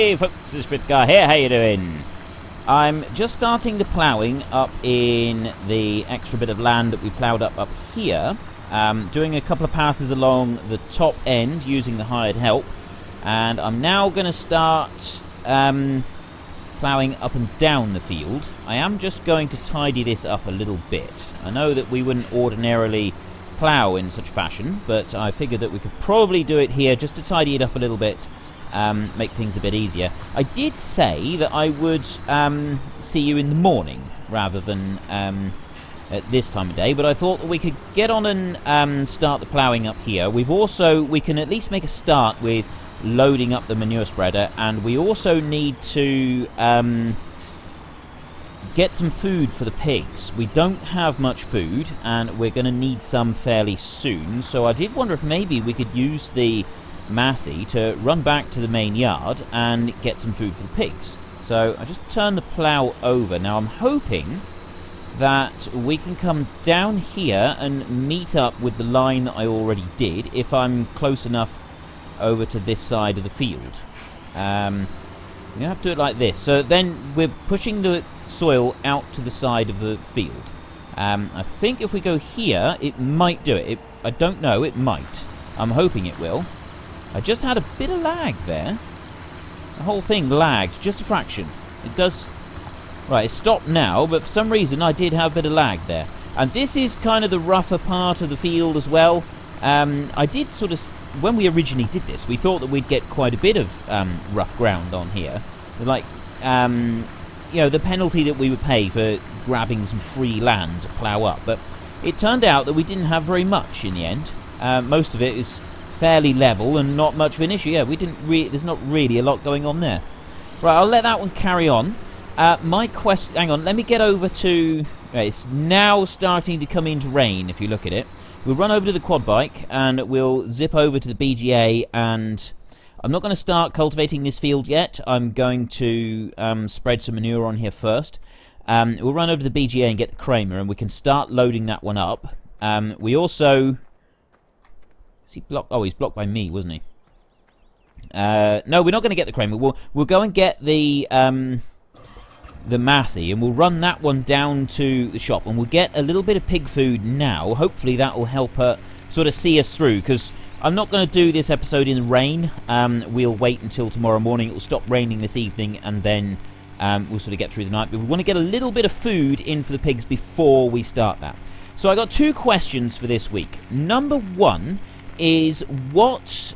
Hey folks, it's Frithgar here, how you doing? I'm just starting the ploughing up in the extra bit of land that we ploughed up here. Doing a couple of passes along the top end using the hired help. And I'm now going to start ploughing up and down the field. I am just going to tidy this up a little bit. I know that we wouldn't ordinarily plough in such fashion, but I figured that we could probably do it here just to tidy it up a little bit. Make things a bit easier. I did say that I would see you in the morning rather than at this time of day, but I thought that we could get on and start the ploughing up here. We can at least make a start with loading up the manure spreader, and we also need to get some food for the pigs. We don't have much food, and we're going to need some fairly soon, so I did wonder if maybe we could use the Massey to run back to the main yard and get some food for the pigs. So I just turn the plough over. Now I'm hoping that we can come down here and meet up with the line that I already did if I'm close enough over to this side of the field. I'm going to have to do it like this. So then we're pushing the soil out to the side of the field. I think if we go here, it might do it. I don't know, it might. I'm hoping it will. I just had a bit of lag there. The whole thing lagged just a fraction. It does... Right, it's stopped now, but for some reason I did have a bit of lag there. And this is kind of the rougher part of the field as well. I did sort of... When we originally did this, we thought that we'd get quite a bit of rough ground on here. Like, you know, the penalty that we would pay for grabbing some free land to plough up. But it turned out that we didn't have very much in the end. Most of it is fairly level and not much of an issue. Yeah, there's not really a lot going on there. Right, I'll let that one carry on. My quest... Hang on, let me get over to... Right, it's now starting to come into rain, if you look at it. We'll run over to the quad bike and we'll zip over to the BGA, and I'm not going to start cultivating this field yet. I'm going to spread some manure on here first. We'll run over to the BGA and get the Kramer, and we can start loading that one up. We also... Is he blocked? Oh, he's blocked by me, wasn't he? No, we're not going to get the Kramer. We'll go and get the Massey, and we'll run that one down to the shop, and we'll get a little bit of pig food now. Hopefully that will help her sort of see us through, because I'm not going to do this episode in the rain. We'll wait until tomorrow morning. It will stop raining this evening, and then we'll sort of get through the night. But we want to get a little bit of food in for the pigs before we start that. So I got two questions for this week. Number one is, what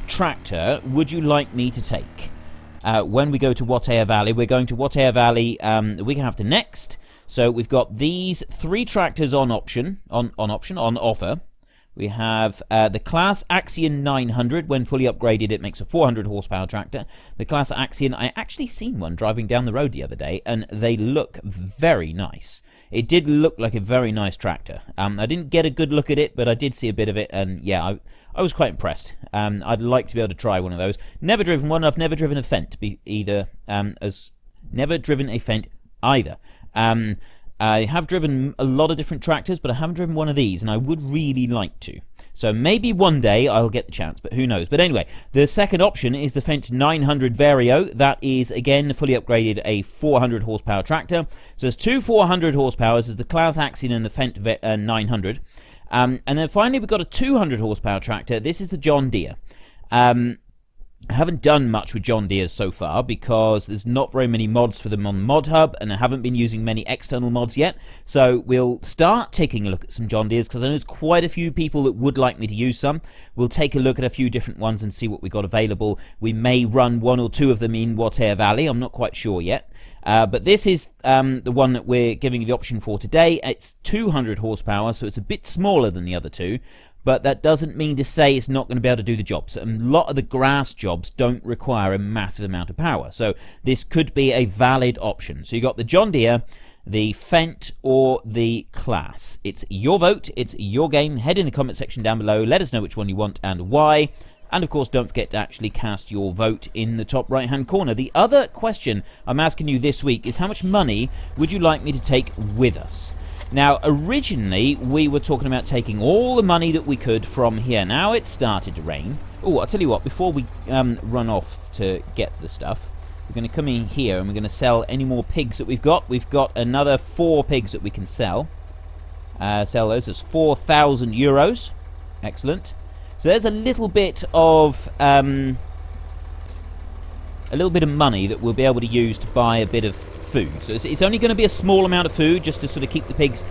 tractor would you like me to take when we go to Watea Valley? We're going to Watea Valley the week after next. So we've got these three tractors on offer. We have the Claas Axion 900. When fully upgraded, it makes a 400 horsepower tractor. The Claas Axion, I actually seen one driving down the road the other day, and they look very nice. It did look like a very nice tractor. I didn't get a good look at it, but I did see a bit of it, and yeah, I was quite impressed. I'd like to be able to try one of those. Never driven one. I've never driven a Fendt never driven a Fendt either. I have driven a lot of different tractors, but I haven't driven one of these, and I would really like to. So maybe one day I'll get the chance, but who knows. But anyway, the second option is the Fendt 900 Vario. That is, again, fully upgraded, a 400 horsepower tractor. So there's two 400 horsepowers. There's the Claas Axion and the Fendt 900. And then finally we've got a 200 horsepower tractor. This is the John Deere. I haven't done much with John Deere so far because there's not very many mods for them on ModHub, and I haven't been using many external mods yet. So we'll start taking a look at some John Deeres, because I know there's quite a few people that would like me to use some. We'll take a look at a few different ones and see what we've got available. We may run one or two of them in Watea Valley. I'm not quite sure yet. But this is the one that we're giving you the option for today. It's 200 horsepower, so it's a bit smaller than the other two. But that doesn't mean to say it's not going to be able to do the jobs. A lot of the grass jobs don't require a massive amount of power. So this could be a valid option. So you got the John Deere, the Fendt, or the Claas. It's your vote. It's your game. Head in the comment section down below. Let us know which one you want and why. And of course, don't forget to actually cast your vote in the top right hand corner. The other question I'm asking you this week is, how much money would you like me to take with us? Now, originally, we were talking about taking all the money that we could from here. Now it's started to rain. Oh, I'll tell you what, before we run off to get the stuff, we're going to come in here and we're going to sell any more pigs that we've got. We've got another 4 pigs that we can sell. Sell those as 4,000 euros. Excellent. So there's a little bit of money that we'll be able to use to buy a bit of food. So it's only going to be a small amount of food just to sort of keep the pigs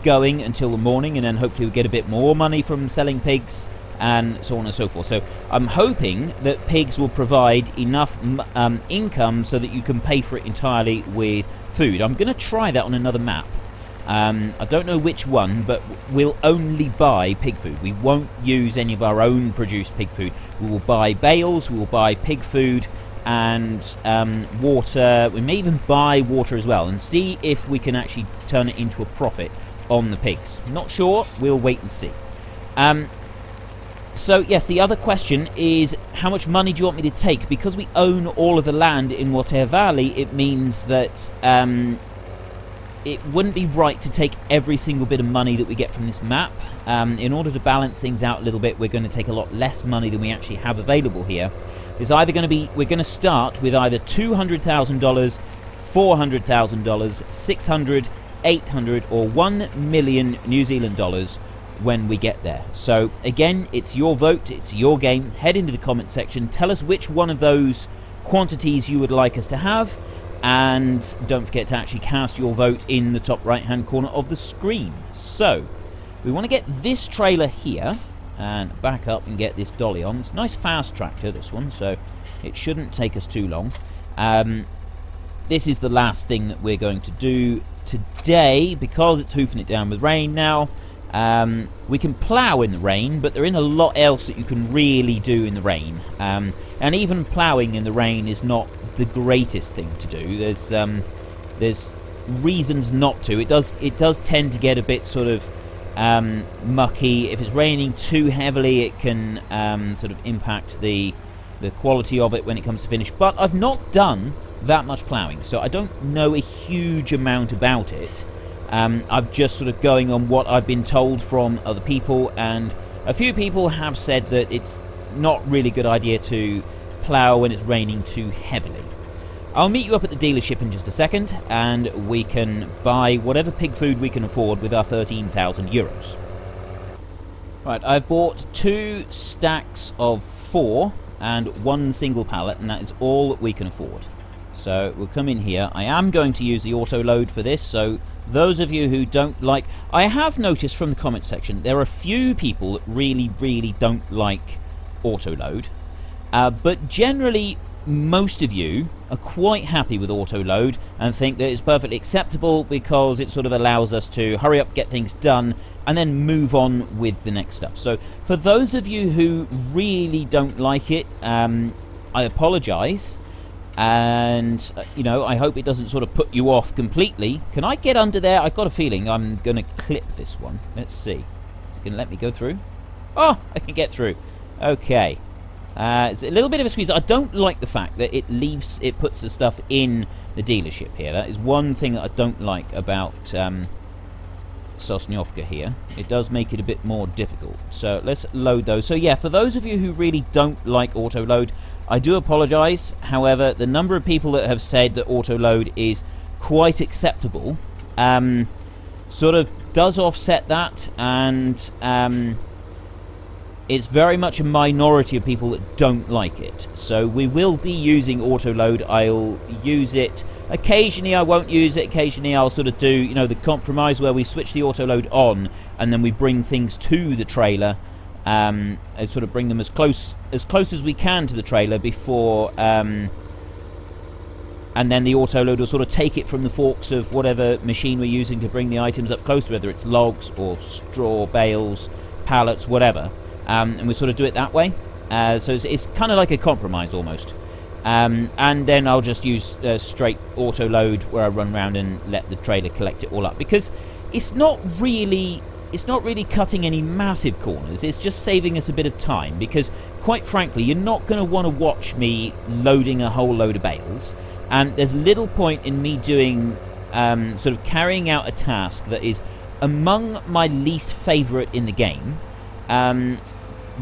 going until the morning, and then hopefully we'll get a bit more money from selling pigs and so on and so forth. So I'm hoping that pigs will provide enough income so that you can pay for it entirely with food. I'm going to try that on another map. I don't know which one, but we'll only buy pig food. We won't use any of our own produced pig food. We will buy bales, we will buy pig food and water. We may even buy water as well and see if we can actually turn it into a profit on the pigs. Not sure, we'll wait and see. So yes, the other question is, how much money do you want me to take? Because we own all of the land in Water Valley, it means that it wouldn't be right to take every single bit of money that we get from this map. In order to balance things out a little bit, we're going to take a lot less money than we actually have available here. It's either going to be, we're going to start with either $200,000, $400,000, 600, 800, or 1 million New Zealand dollars when we get there. So again, it's your vote, it's your game. Head into the comment section, tell us which one of those quantities you would like us to have, and don't forget to actually cast your vote in the top right hand corner of the screen. So we want to get this trailer here and back up and get this dolly on. It's a nice fast tractor, this one, so it shouldn't take us too long. This is the last thing that we're going to do today because it's hoofing it down with rain now. We can plough in the rain, but there isn't a lot else that you can really do in the rain. And even ploughing in the rain is not the greatest thing to do. There's reasons not to. It does tend to get a bit sort of mucky. If it's raining too heavily, it can sort of impact the quality of it when it comes to finish. But I've not done that much ploughing, so I don't know a huge amount about it. I'm just sort of going on what I've been told from other people, and a few people have said that it's not really a good idea to plough when it's raining too heavily. I'll meet you up at the dealership in just a second, and we can buy whatever pig food we can afford with our 13,000 euros. Right, I've bought 2 stacks of 4 and 1 single pallet, and that is all that we can afford. So we'll come in here. I am going to use the auto load for this, so those of you who don't like... I have noticed from the comment section there are a few people that really don't like auto load, but generally most of you are quite happy with auto load and think that it's perfectly acceptable because it sort of allows us to hurry up, get things done, and then move on with the next stuff. So for those of you who really don't like it, I apologize. And I hope it doesn't sort of put you off completely. Can I get under there? I've got a feeling I'm going to clip this one. Let's see. You can let me go through? Oh, I can get through. Okay. It's a little bit of a squeeze. I don't like the fact that it puts the stuff in the dealership here. That is one thing that I don't like about Sosnovka here. It does make it a bit more difficult. So let's load those. So yeah, for those of you who really don't like auto load, I do apologize. However, the number of people that have said that auto load is quite acceptable sort of does offset that, and it's very much a minority of people that don't like it. So we will be using auto load. I'll use it occasionally, I won't use it occasionally. I'll sort of do the compromise where we switch the auto load on and then we bring things to the trailer and sort of bring them as close as we can to the trailer before and then the auto load will sort of take it from the forks of whatever machine we're using to bring the items up close, whether it's logs or straw, bales, pallets, whatever. And we sort of do it that way. So it's kind of like a compromise almost. And then I'll just use straight auto load where I run around and let the trailer collect it all up, because it's not really cutting any massive corners. It's just saving us a bit of time, because quite frankly you're not going to want to watch me loading a whole load of bales, and there's little point in me doing sort of carrying out a task that is among my least favourite in the game.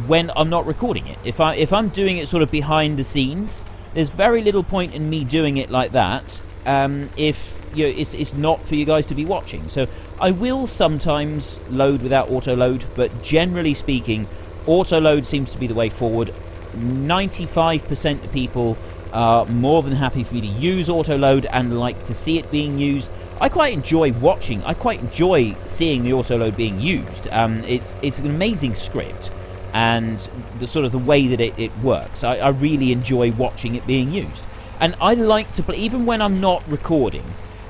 when I'm not recording it. If I'm doing it sort of behind the scenes, there's very little point in me doing it like that if it's not for you guys to be watching. So I will sometimes load without autoload, but generally speaking, autoload seems to be the way forward. 95% of people are more than happy for me to use autoload and like to see it being used. I quite enjoy watching. I quite enjoy seeing the autoload being used. It's an amazing script, and the sort of the way that it works. I really enjoy watching it being used. And I like to play, even when I'm not recording,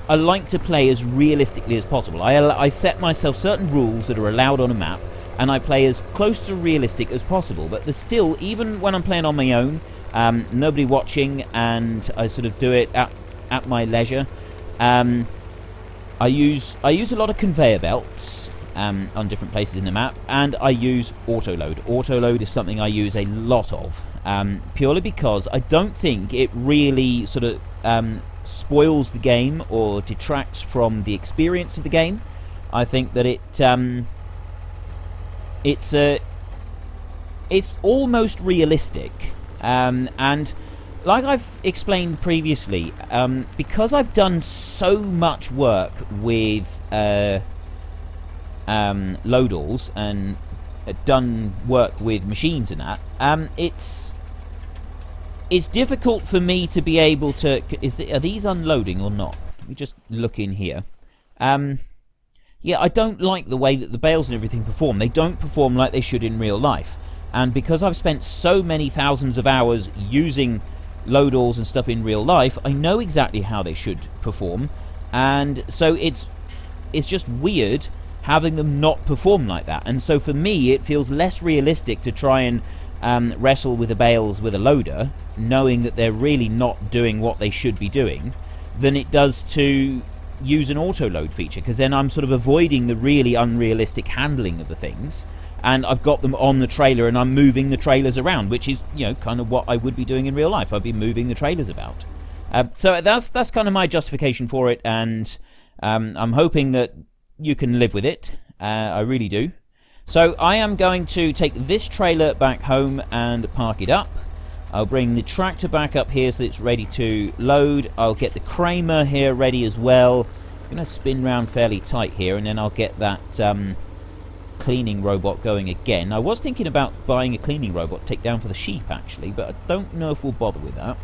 I like to play as realistically as possible. I set myself certain rules that are allowed on a map, and I play as close to realistic as possible. But there's still, even when I'm playing on my own, nobody watching, and I sort of do it at my leisure, I use a lot of conveyor belts on different places in the map, and I use autoload. Autoload is something I use a lot of, purely because I don't think it really sort of spoils the game or detracts from the experience of the game. I think that it's almost realistic, and like I've explained previously, because I've done so much work with load-alls and done work with machines and that, it's difficult for me to be able to... Are these unloading or not? Let me just look in here. Yeah, I don't like the way that the bales and everything perform. They don't perform like they should in real life. And because I've spent so many thousands of hours using load-alls and stuff in real life, I know exactly how they should perform. And so it's just weird having them not perform like that. And so for me, it feels less realistic to try and wrestle with the bales with a loader, knowing that they're really not doing what they should be doing, than it does to use an auto-load feature, because then I'm sort of avoiding the really unrealistic handling of the things, and I've got them on the trailer and I'm moving the trailers around, which is, kind of what I would be doing in real life. I'd be moving the trailers about. So that's kind of my justification for it, and I'm hoping that you can live with it. I really do. So I am going to take this trailer back home and park it up. I'll bring the tractor back up here so it's ready to load. I'll get the Kramer here ready as well. I'm going to spin round fairly tight here, and then I'll get that cleaning robot going again. I was thinking about buying a cleaning robot to take down for the sheep, actually, but I don't know if we'll bother with that.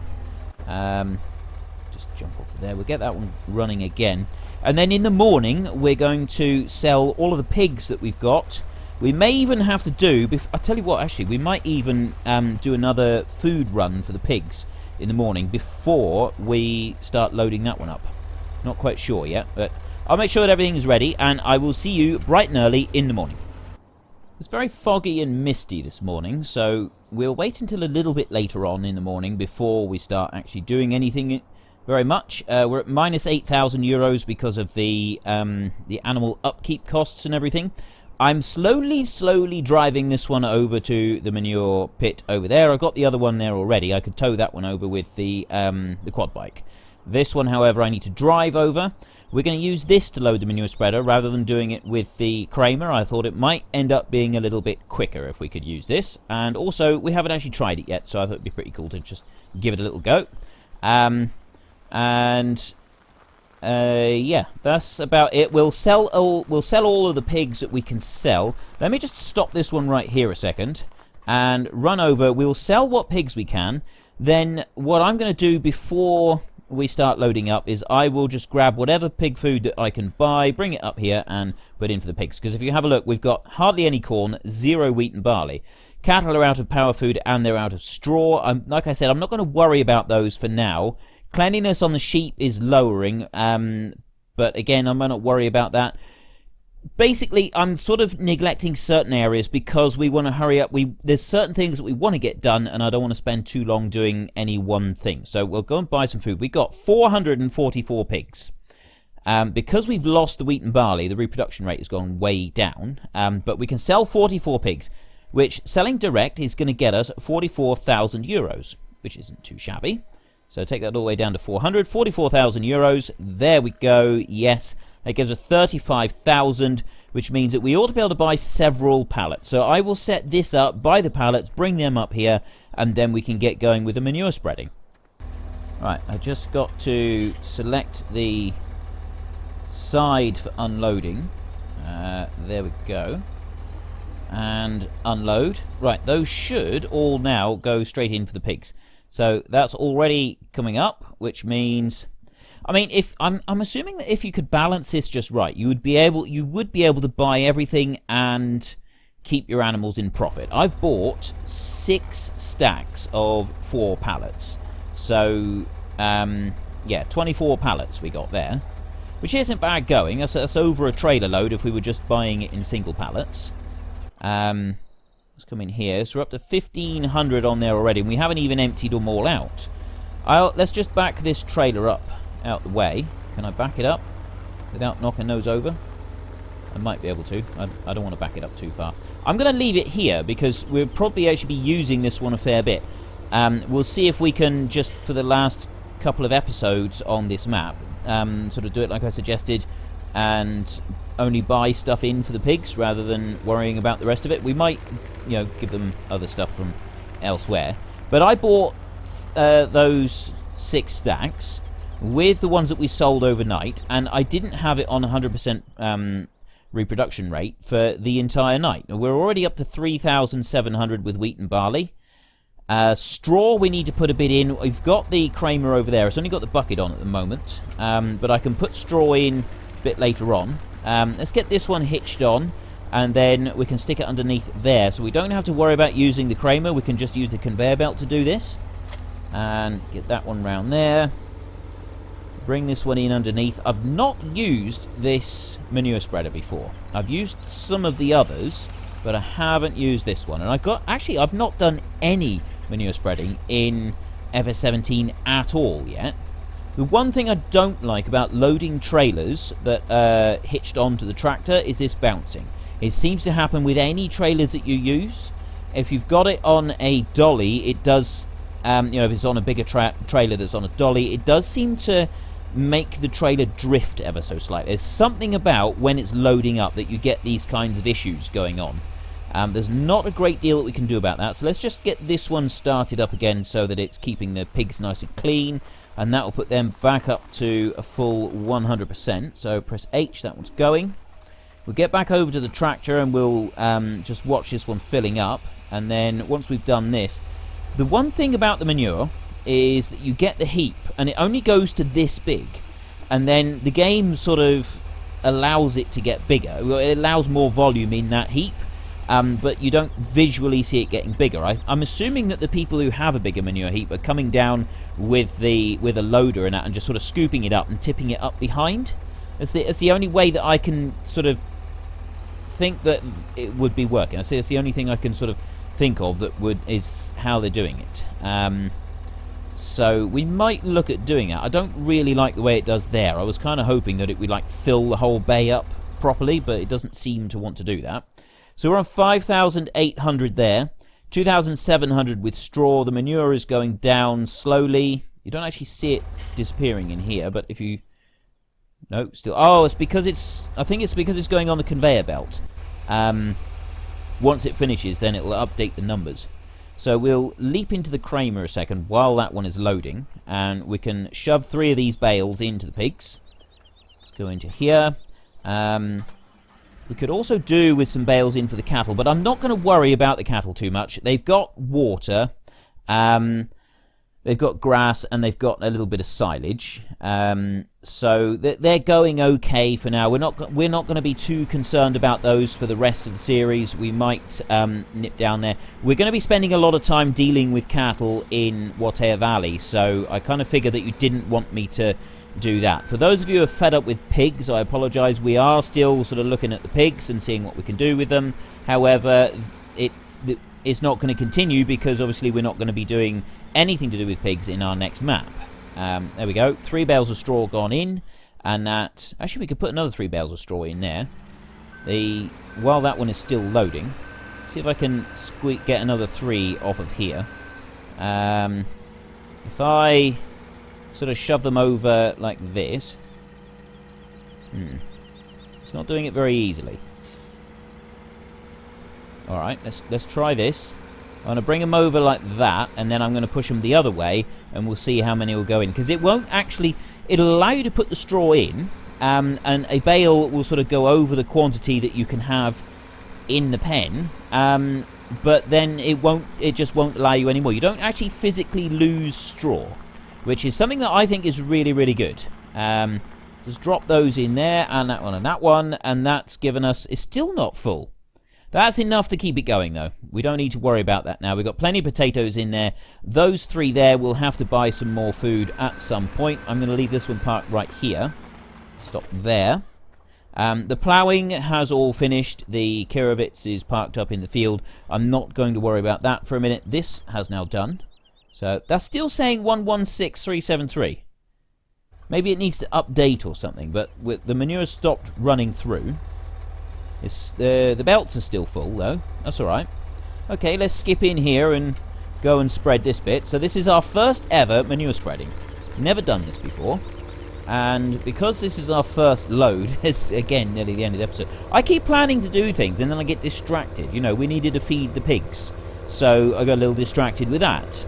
Just jump off of there. We'll get that one running again. And then in the morning, we're going to sell all of the pigs that we've got. We may even have to do... I'll tell you what, actually, we might even do another food run for the pigs in the morning before we start loading that one up. Not quite sure yet, but I'll make sure that everything is ready, and I will see you bright and early in the morning. It's very foggy and misty this morning, so we'll wait until a little bit later on in the morning before we start actually doing anything very much. We're at minus 8,000 euros because of the animal upkeep costs and everything. I'm slowly driving this one over to the manure pit over there. I've got the other one there already. I could tow that one over with the quad bike. This one, however, I need to drive over. We're going to use this to load the manure spreader rather than doing it with the Kramer. I thought it might end up being a little bit quicker if we could use this. And also, we haven't actually tried it yet, so I thought it'd be pretty cool to just give it a little go. Yeah, that's about it. We'll sell all of the pigs that we can sell. Let me just stop this one right here a second and run over. We'll sell what pigs we can. Then what I'm going to do before we start loading up is I will just grab whatever pig food that I can buy, bring it up here and put in for the pigs. Because if you have a look, we've got hardly any corn, 0 wheat and barley. Cattle are out of power food and they're out of straw. Like I said, I'm not going to worry about those for now. Cleanliness on the sheep is lowering, but again, I might not worry about that. Basically, I'm sort of neglecting certain areas because we want to hurry up. There's certain things that we want to get done, and I don't want to spend too long doing any one thing. So we'll go and buy some food. We got 444 pigs. Because we've lost the wheat and barley, the reproduction rate has gone way down, but we can sell 44 pigs, which selling direct is going to get us 44,000 euros, which isn't too shabby. So take that all the way down to 44,000 euros. There we go. Yes, that gives us 35,000. which means that we ought to be able to buy several pallets. So I will set this up, buy the pallets, bring them up here, and then we can get going with the manure spreading. Right, I just got to select the side for unloading. There we go. And unload. Right, those should all now go straight in for the pigs. So that's already coming up, which means, I mean, if I'm assuming that if you could balance this just right, you would be able to buy everything and keep your animals in profit. I've bought 6 stacks of 4 pallets. So yeah, 24 pallets we got there, which isn't bad going. That's over a trailer load if we were just buying it in single pallets. Let's come in here. So we're up to 1,500 on there already, and we haven't even emptied them all out. Let's just back this trailer up out the way. Can I back it up without knocking those over? I might be able to. I don't want to back it up too far. I'm going to leave it here because we'll probably actually be using this one a fair bit. We'll see if we can just, for the last couple of episodes on this map, sort of do it like I suggested and only buy stuff in for the pigs rather than worrying about the rest of it. We might, give them other stuff from elsewhere. But I bought those 6 stacks with the ones that we sold overnight, and I didn't have it on 100% reproduction rate for the entire night. We're already up to 3,700 with wheat and barley. Straw we need to put a bit in. We've got the Kramer over there. It's only got the bucket on at the moment, but I can put straw in a bit later on. Let's get this one hitched on, and then we can stick it underneath there, so we don't have to worry about using the Kramer. We can just use the conveyor belt to do this, and get that one round there. Bring this one in underneath. I've not used this manure spreader before. I've used some of the others, but I haven't used this one. And I've not done any manure spreading in FS17 at all yet. The one thing I don't like about loading trailers that are hitched onto the tractor is this bouncing. It seems to happen with any trailers that you use. If you've got it on a dolly, it does, if it's on a bigger trailer that's on a dolly, it does seem to make the trailer drift ever so slightly. There's something about when it's loading up that you get these kinds of issues going on. There's not a great deal that we can do about that, so let's just get this one started up again so that it's keeping the pigs nice and clean, and that will put them back up to a full 100%. So press H, that one's going. We'll get back over to the tractor and we'll just watch this one filling up, and then once we've done this, the one thing about the manure is that you get the heap, and it only goes to this big, and then the game sort of allows it to get bigger. It allows more volume in that heap, but you don't visually see it getting bigger. I'm assuming that the people who have a bigger manure heap are coming down with a loader and that, and just sort of scooping it up and tipping it up behind. It's the only way that I can sort of think that it would be working. I say it's the only thing I can sort of think of that is how they're doing it. So we might look at doing that. I don't really like the way it does there. I was kind of hoping that it would fill the whole bay up properly, but it doesn't seem to want to do that. So we're on 5,800 there, 2,700 with straw. The manure is going down slowly. You don't actually see it disappearing in here, but if you... No, still... Oh, it's because I think it's because it's going on the conveyor belt. Once it finishes, then it'll update the numbers. So we'll leap into the Kramer a second while that one is loading, and we can shove 3 of these bales into the pigs. Let's go into here. We could also do with some bales in for the cattle, but I'm not going to worry about the cattle too much. They've got water, they've got grass, and they've got a little bit of silage. So they're going okay for now. We're not going to be too concerned about those for the rest of the series. We might nip down there. We're going to be spending a lot of time dealing with cattle in Watea Valley, so I kind of figured that you didn't want me to do that. For those of you who are fed up with pigs, I apologise. We are still sort of looking at the pigs and seeing what we can do with them. However, it's not going to continue because obviously we're not going to be doing anything to do with pigs in our next map. There we go. 3 bales of straw gone in, and that... Actually, we could put another 3 bales of straw in there. While that one is still loading, see if I can get another 3 off of here. If I sort of shove them over like this... It's not doing it very easily. Alright, let's try this. I'm going to bring them over like that, and then I'm going to push them the other way, and we'll see how many will go in. Because it won't actually... It'll allow you to put the straw in, and a bale will sort of go over the quantity that you can have in the pen, but then it just won't allow you anymore. You don't actually physically lose straw, which is something that I think is really, really good. Just drop those in there, and that one, and that's given us... It's still not full. That's enough to keep it going, though. We don't need to worry about that now. We've got plenty of potatoes in there. Those 3 there, we'll have to buy some more food at some point. I'm going to leave this one parked right here. Stop there. The ploughing has all finished. The Kirovitz is parked up in the field. I'm not going to worry about that for a minute. This has now done. So that's still saying 116373. Maybe it needs to update or something, but with the manure stopped running through. The belts are still full, though. That's alright. Okay, let's skip in here and go and spread this bit. So this is our first ever manure spreading. Never done this before. And because this is our first load, it's, again, nearly the end of the episode. I keep planning to do things, and then I get distracted. You know, we needed to feed the pigs. So I got a little distracted with that.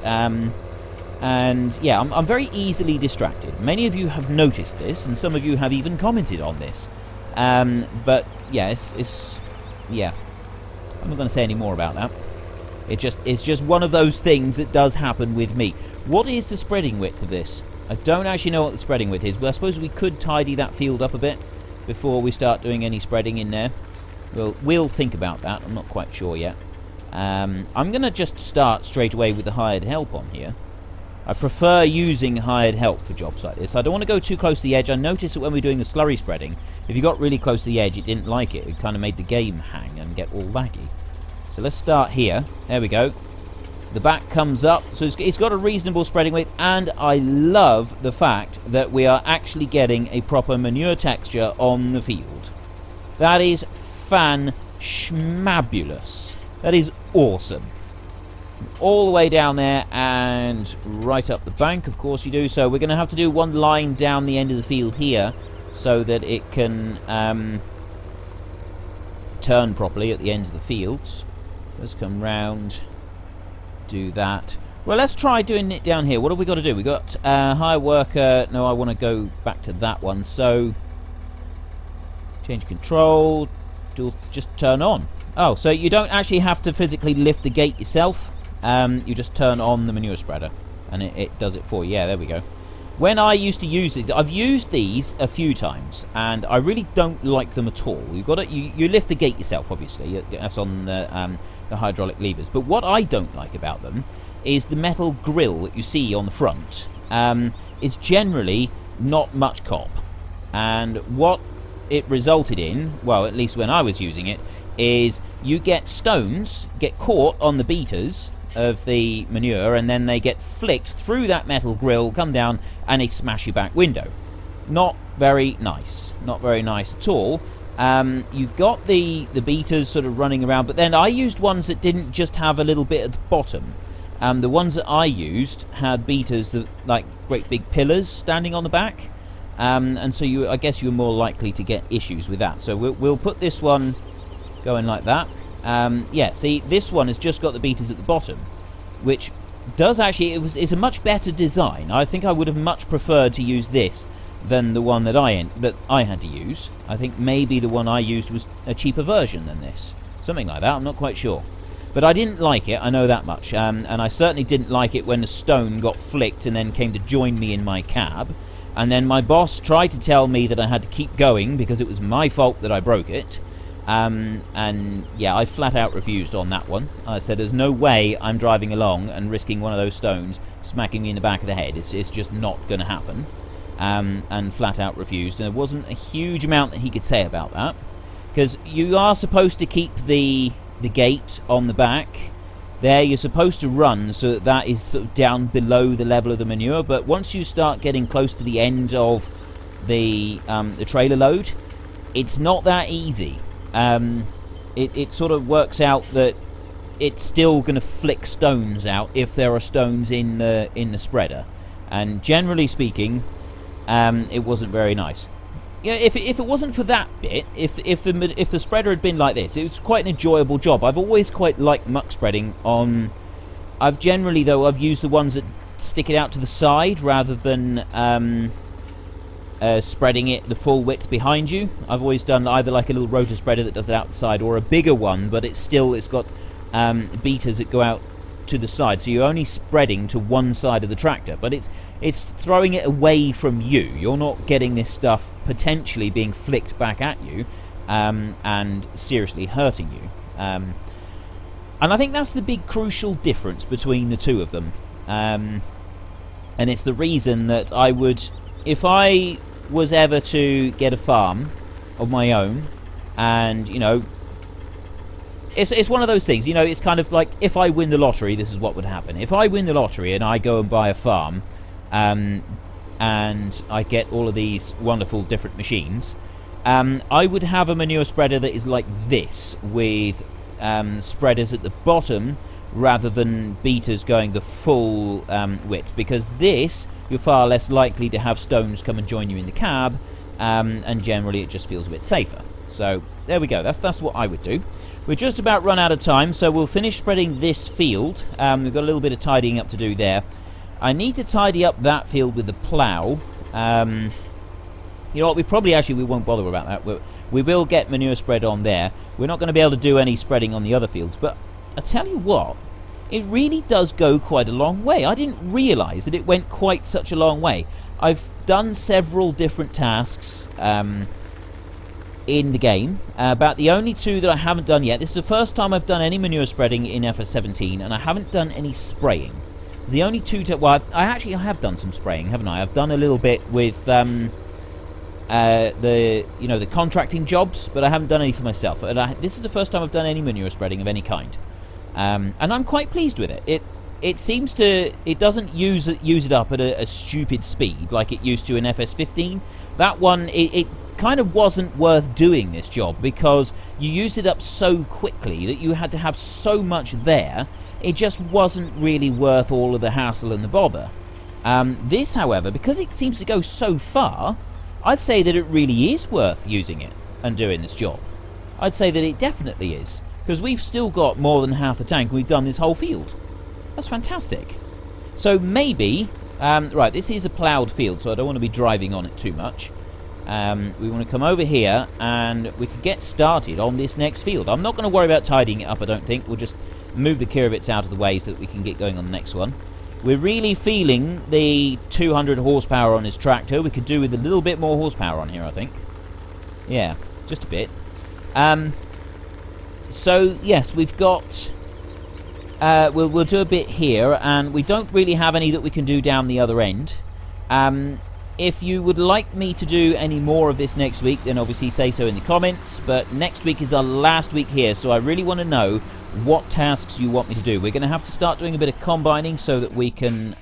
And, yeah, I'm very easily distracted. Many of you have noticed this, and some of you have even commented on this. But yeah, yeah. I'm not going to say any more about that. It's just one of those things that does happen with me. What is the spreading width of this? I don't actually know what the spreading width is, but I suppose we could tidy that field up a bit before we start doing any spreading in there. We'll think about that. I'm not quite sure yet. I'm going to just start straight away with the hired help on here. I prefer using hired help for jobs like this. I don't want to go too close to the edge. I noticed that when we were doing the slurry spreading, if you got really close to the edge, it didn't like it. It kind of made the game hang and get all laggy. So let's start here. There we go. The back comes up. So it's got a reasonable spreading width. And I love the fact that we are actually getting a proper manure texture on the field. That is fan-schmabulous. That is awesome. All the way down there and right up the bank, of course you do. So we're going to have to do one line down the end of the field here so that it can turn properly at the ends of the fields. Let's come round, do that. Well, let's try doing it down here. What have we got to do? We got hire worker. No, I want to go back to that one. So change control, just turn on. Oh, so you don't actually have to physically lift the gate yourself. You just turn on the manure spreader and it does it for you. Yeah, there we go. When I used to use these, I've used these a few times and I really don't like them at all. You've got to, you lift the gate yourself, obviously. That's on the hydraulic levers. But what I don't like about them is the metal grill that you see on the front. Is generally not much cop. And what it resulted in, well, at least when I was using it, is you get stones get caught on the beaters of the manure and then they get flicked through that metal grill, come down and they smash your back window. Not very nice. Not very nice at all. You got the beaters sort of running around, but then I used ones that didn't just have a little bit at the bottom. The ones that I used had beaters that like great big pillars standing on the back, and so I guess you're more likely to get issues with that. So we'll put this one going like that. Yeah, see, this one has just got the beaters at the bottom, which does actually, it's a much better design. I think I would have much preferred to use this than the one that I had to use. I think maybe the one I used was a cheaper version than this. Something like that, I'm not quite sure. But I didn't like it, I know that much. And I certainly didn't like it when the stone got flicked and then came to join me in my cab. And then my boss tried to tell me that I had to keep going because it was my fault that I broke it. And yeah, I flat out refused on that one. I said there's no way I'm driving along and risking one of those stones smacking me in the back of the head. It's just not going to happen. And flat out refused. And there wasn't a huge amount that he could say about that. Because you are supposed to keep the gate on the back. There, you're supposed to run so that is sort of down below the level of the manure. But once you start getting close to the end of the trailer load, it's not that easy. It sort of works out that it's still going to flick stones out if there are stones in the spreader, and generally speaking, it wasn't very nice. you know, if it wasn't for that bit, if the spreader had been like this, it was quite an enjoyable job. I've always quite liked muck spreading on. I've generally, though, I've used the ones that stick it out to the side rather than spreading it the full width behind you. I've always done either like a little rotor spreader that does it out the side, or a bigger one, but it's got beaters that go out to the side, so you're only spreading to one side of the tractor, but it's throwing it away from you. You're not getting this stuff potentially being flicked back at you and seriously hurting you. And I think that's the big crucial difference between the two of them. And it's the reason that I would, if I was ever to get a farm of my own, and, you know, it's one of those things, you know, it's kind of like, if I win the lottery, this is what would happen. If I win the lottery and I go and buy a farm, and I get all of these wonderful different machines, I would have a manure spreader that is like this, with spreaders at the bottom rather than beaters going the full width, because this, you're far less likely to have stones come and join you in the cab, and generally it just feels a bit safer. So there we go, that's what I would do. We're just about run out of time, so we'll finish spreading this field. We've got a little bit of tidying up to do there. I need to tidy up that field with the plough. You know what, we won't bother about that. We will get manure spread on there. We're not going to be able to do any spreading on the other fields, but I tell you what, it really does go quite a long way. I didn't realise that it went quite such a long way. I've done several different tasks in the game. About the only two that I haven't done yet. This is the first time I've done any manure spreading in FS17, and I haven't done any spraying. The only two... well, I have done some spraying, haven't I? I've done a little bit with the contracting jobs, but I haven't done any for myself. This is the first time I've done any manure spreading of any kind, and I'm quite pleased with it. It seems to... it doesn't use it up at a stupid speed like it used to in FS15. That one, it kind of wasn't worth doing this job, because you used it up so quickly that you had to have so much there. It just wasn't really worth all of the hassle and the bother. This, however, because it seems to go so far, I'd say that it really is worth using it and doing this job. I'd say that it definitely is, because we've still got more than half the tank. We've done this whole field. That's fantastic. So maybe, right, this is a ploughed field, so I don't want to be driving on it too much. We want to come over here and we can get started on this next field. I'm not going to worry about tidying it up, I don't think. We'll just move the Kirvits out of the way so that we can get going on the next one. We're really feeling the 200 horsepower on this tractor. We could do with a little bit more horsepower on here, I think. Yeah, just a bit. So, yes, we've got... we'll do a bit here, and we don't really have any that we can do down the other end. If you would like me to do any more of this next week, then obviously say so in the comments. But next week is our last week here, so I really want to know what tasks you want me to do. We're going to have to start doing a bit of combining so that we can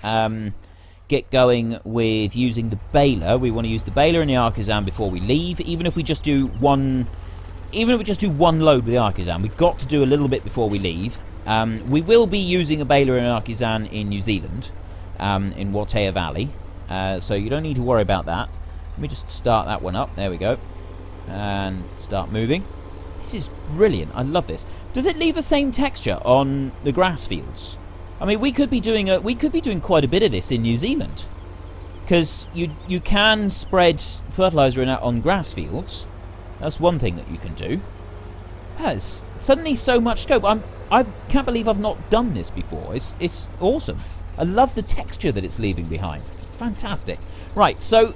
get going with using the baler. We want to use the baler and the artisan before we leave. Even if we just do one load with the artisan, we've got to do a little bit before we leave. We will be using a baler and an artisan in New Zealand, in Watea Valley. So you don't need to worry about that. Let me just start that one up. There we go. And start moving. This is brilliant. I love this. Does it leave the same texture on the grass fields? I mean, we could be doing quite a bit of this in New Zealand, because you can spread fertilizer on grass fields. That's one thing that you can do. There's suddenly so much scope. I can't believe I've not done this before. It's awesome. I love the texture that it's leaving behind. It's fantastic. Right, so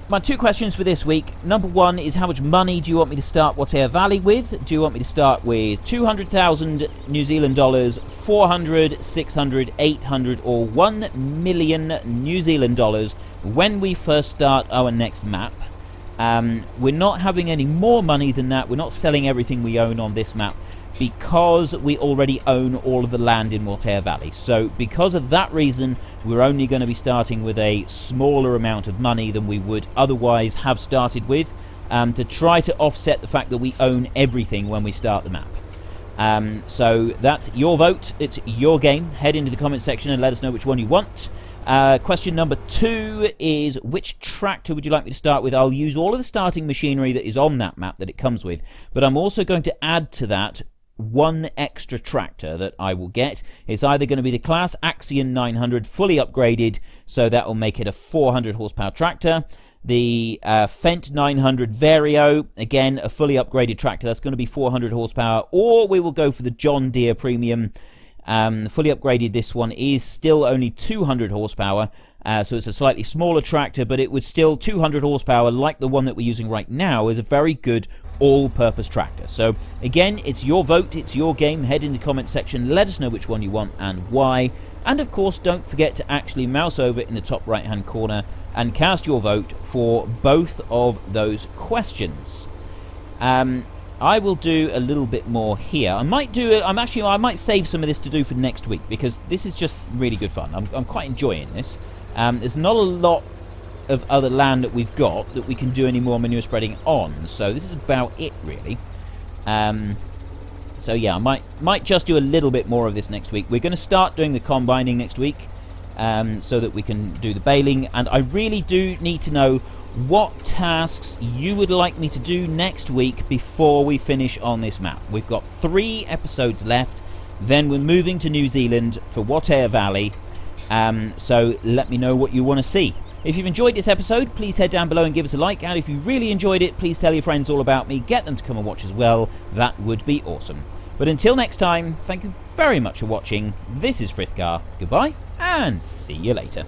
my two questions for this week. Number one is, how much money do you want me to start Watea Valley with? Do you want me to start with 200,000 New Zealand dollars, 400, 600, 800, or 1 million New Zealand dollars when we first start our next map? We're not having any more money than that. We're not selling everything we own on this map, because we already own all of the land in Watea Valley. So because of that reason, we're only going to be starting with a smaller amount of money than we would otherwise have started with, to try to offset the fact that we own everything when we start the map. So that's your vote. It's your game. Head into the comment section and let us know which one you want. Question number 2 is, which tractor would you like me to start with? I'll use all of the starting machinery that is on that map that it comes with, but I'm also going to add to that one extra tractor that I will get. It's either going to be the Claas Axion 900 fully upgraded, so that will make it a 400 horsepower tractor. The Fendt 900 Vario, again a fully upgraded tractor, that's going to be 400 horsepower, or we will go for the John Deere Premium. Fully upgraded, this one is still only 200 horsepower, so it's a slightly smaller tractor, but it was still 200 horsepower like the one that we're using right now is a very good all-purpose tractor. So again, it's your vote, it's your game. Head in the comment section, let us know which one you want and why, and of course don't forget to actually mouse over in the top right hand corner and cast your vote for both of those questions. I will do a little bit more here. I might save some of this to do for next week, because this is just really good fun. I'm quite enjoying this. There's not a lot of other land that we've got that we can do any more manure spreading on, so this is about it really. So yeah, I might just do a little bit more of this next week. We're going to start doing the combining next week, so that we can do the baling, and I really do need to know what tasks you would like me to do next week before we finish on this map. We've got 3 episodes left, then we're moving to New Zealand for Water Valley, so let me know what you want to see. If you've enjoyed this episode, please head down below and give us a like, and if you really enjoyed it, please tell your friends all about me, get them to come and watch as well. That would be awesome. But until next time, thank you very much for watching. This is Frithgar, goodbye, and see you later.